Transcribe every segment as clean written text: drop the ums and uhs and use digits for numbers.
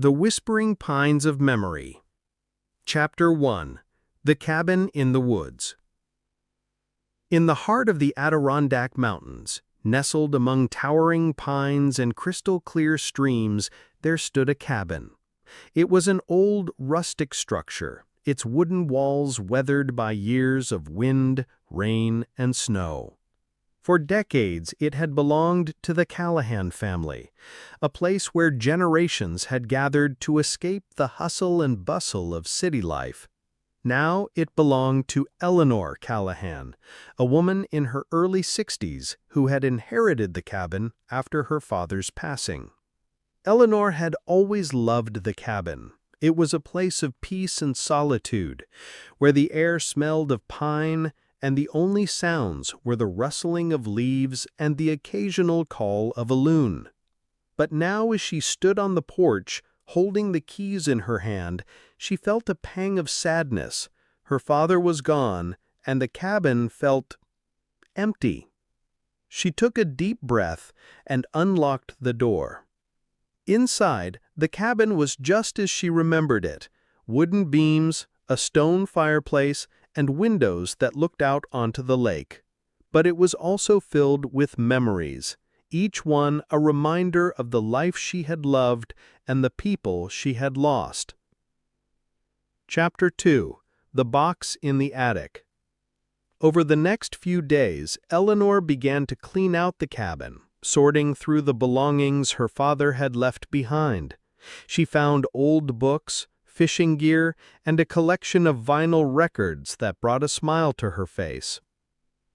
The Whispering Pines of Memory. Chapter 1. The Cabin in the Woods. In the heart of the Adirondack Mountains, nestled among towering pines and crystal-clear streams, there stood a cabin. It was an old, rustic structure, its wooden walls weathered by years of wind, rain, and snow. For decades, it had belonged to the Callahan family, a place where generations had gathered to escape the hustle and bustle of city life. Now it belonged to Eleanor Callahan, a woman in her early 60s who had inherited the cabin after her father's passing. Eleanor had always loved the cabin. It was a place of peace and solitude, where the air smelled of pine, and the only sounds were the rustling of leaves and the occasional call of a loon. But now, as she stood on the porch, holding the keys in her hand, she felt a pang of sadness. Her father was gone, and the cabin felt empty. She took a deep breath and unlocked the door. Inside, the cabin was just as she remembered it: wooden beams, a stone fireplace, and windows that looked out onto the lake. But it was also filled with memories, each one a reminder of the life she had loved and the people she had lost. Chapter 2. The Box in the Attic. Over the next few days, Eleanor began to clean out the cabin, sorting through the belongings her father had left behind. She found old books, fishing gear, and a collection of vinyl records that brought a smile to her face.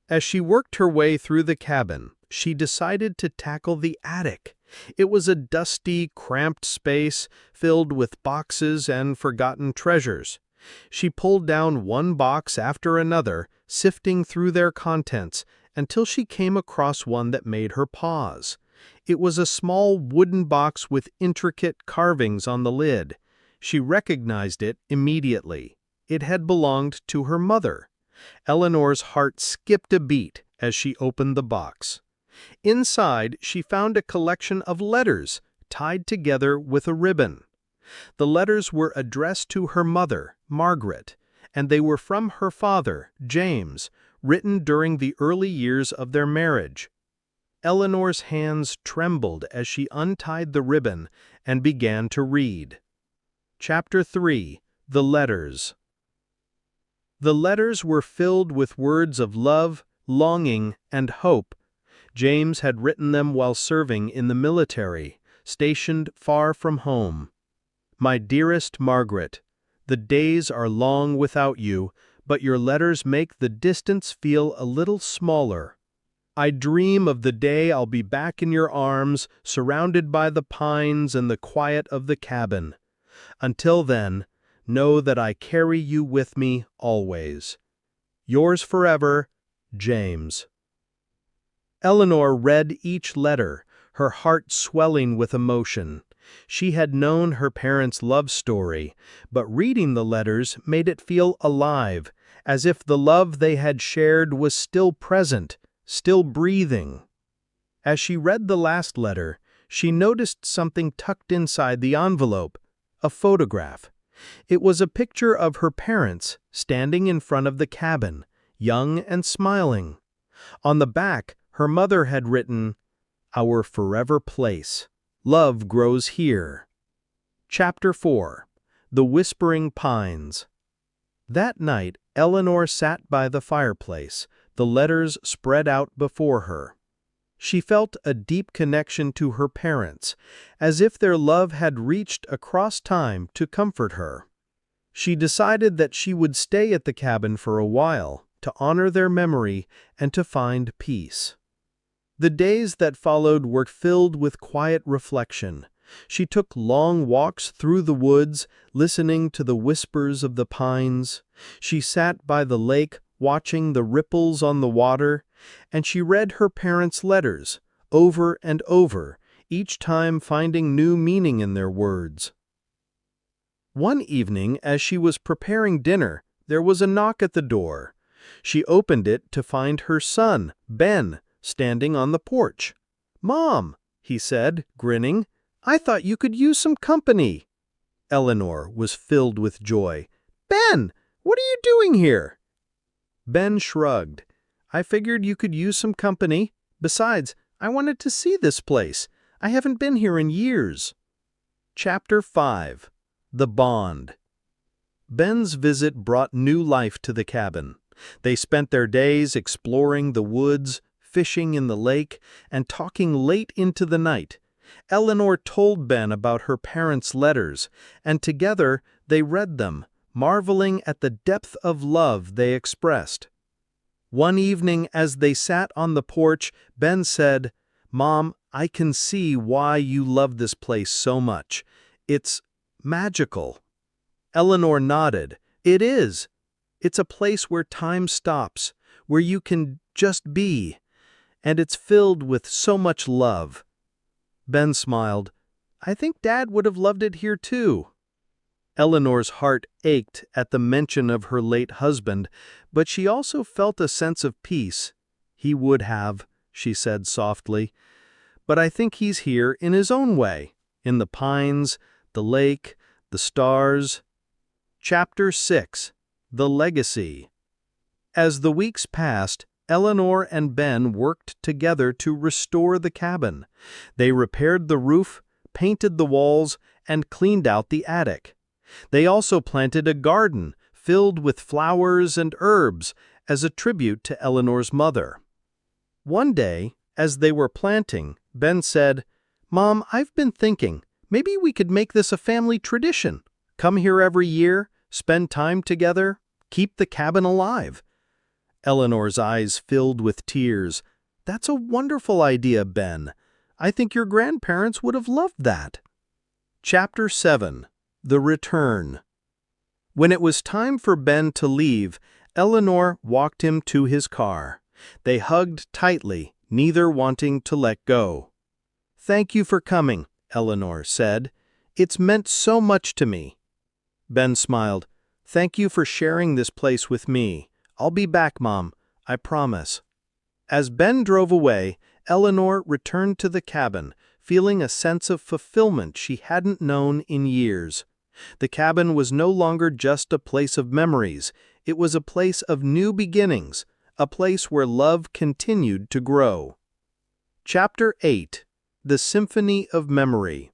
As she worked her way through the cabin, she decided to tackle the attic. It was a dusty, cramped space filled with boxes and forgotten treasures. She pulled down one box after another, sifting through their contents, until she came across one that made her pause. It was a small wooden box with intricate carvings on the lid. She recognized it immediately. It had belonged to her mother. Eleanor's heart skipped a beat as she opened the box. Inside, she found a collection of letters tied together with a ribbon. The letters were addressed to her mother, Margaret, and they were from her father, James, written during the early years of their marriage. Eleanor's hands trembled as she untied the ribbon and began to read. Chapter 3. The Letters. The letters were filled with words of love, longing, and hope. James had written them while serving in the military, stationed far from home. My dearest Margaret, the days are long without you, but your letters make the distance feel a little smaller. I dream of the day I'll be back in your arms, surrounded by the pines and the quiet of the cabin. Until then, know that I carry you with me always. Yours forever, James. Eleanor read each letter, her heart swelling with emotion. She had known her parents' love story, but reading the letters made it feel alive, as if the love they had shared was still present, still breathing. As she read the last letter, she noticed something tucked inside the envelope: a photograph. It was a picture of her parents standing in front of the cabin, young and smiling. On the back, her mother had written, "Our forever place. Love grows here." Chapter 4. The Whispering Pines. That night, Eleanor sat by the fireplace, the letters spread out before her. She felt a deep connection to her parents, as if their love had reached across time to comfort her. She decided that she would stay at the cabin for a while, to honor their memory and to find peace. The days that followed were filled with quiet reflection. She took long walks through the woods, listening to the whispers of the pines. She sat by the lake, watching the ripples on the water, and she read her parents' letters, over and over, each time finding new meaning in their words. One evening, as she was preparing dinner, there was a knock at the door. She opened it to find her son, Ben, standing on the porch. "Mom," he said, grinning, "I thought you could use some company." Eleanor was filled with joy. "Ben, what are you doing here?" Ben shrugged. "I figured you could use some company. Besides, I wanted to see this place. I haven't been here in years." Chapter 5. The Bond. Ben's visit brought new life to the cabin. They spent their days exploring the woods, fishing in the lake, and talking late into the night. Eleanor told Ben about her parents' letters, and together they read them, marveling at the depth of love they expressed. One evening, as they sat on the porch, Ben said, "Mom, I can see why you love this place so much. It's magical." Eleanor nodded. "It is. It's a place where time stops, where you can just be, and it's filled with so much love." Ben smiled. "I think Dad would have loved it here too." Eleanor's heart ached at the mention of her late husband, but she also felt a sense of peace. "He would have," she said softly. "But I think he's here in his own way, in the pines, the lake, the stars." Chapter 6. The Legacy. As the weeks passed, Eleanor and Ben worked together to restore the cabin. They repaired the roof, painted the walls, and cleaned out the attic. They also planted a garden filled with flowers and herbs as a tribute to Eleanor's mother. One day, as they were planting, Ben said, "Mom, I've been thinking, maybe we could make this a family tradition. Come here every year, spend time together, keep the cabin alive." Eleanor's eyes filled with tears. "That's a wonderful idea, Ben. I think your grandparents would have loved that." Chapter 7. The Return. When it was time for Ben to leave, Eleanor walked him to his car. They hugged tightly, neither wanting to let go. "Thank you for coming," Eleanor said. "It's meant so much to me." Ben smiled. "Thank you for sharing this place with me. I'll be back, Mom. I promise." As Ben drove away, Eleanor returned to the cabin, feeling a sense of fulfillment she hadn't known in years. The cabin was no longer just a place of memories. It was a place of new beginnings, a place where love continued to grow. Chapter 8. The Symphony of Memory.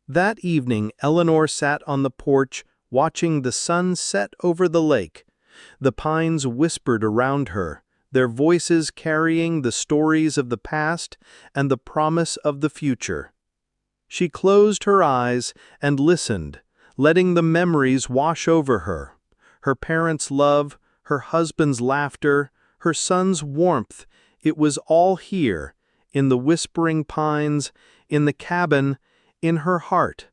That evening, Eleanor sat on the porch, watching the sun set over the lake. The pines whispered around her, their voices carrying the stories of the past and the promise of the future. She closed her eyes and listened, letting the memories wash over her. Her parents' love, her husband's laughter, her son's warmth, it was all here, in the whispering pines, in the cabin, in her heart.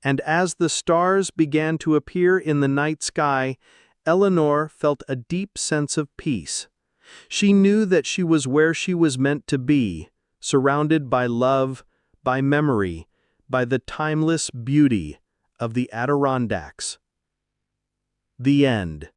And as the stars began to appear in the night sky, Eleanor felt a deep sense of peace. She knew that she was where she was meant to be, surrounded by love, by memory, by the timeless beauty of the Adirondacks. The end.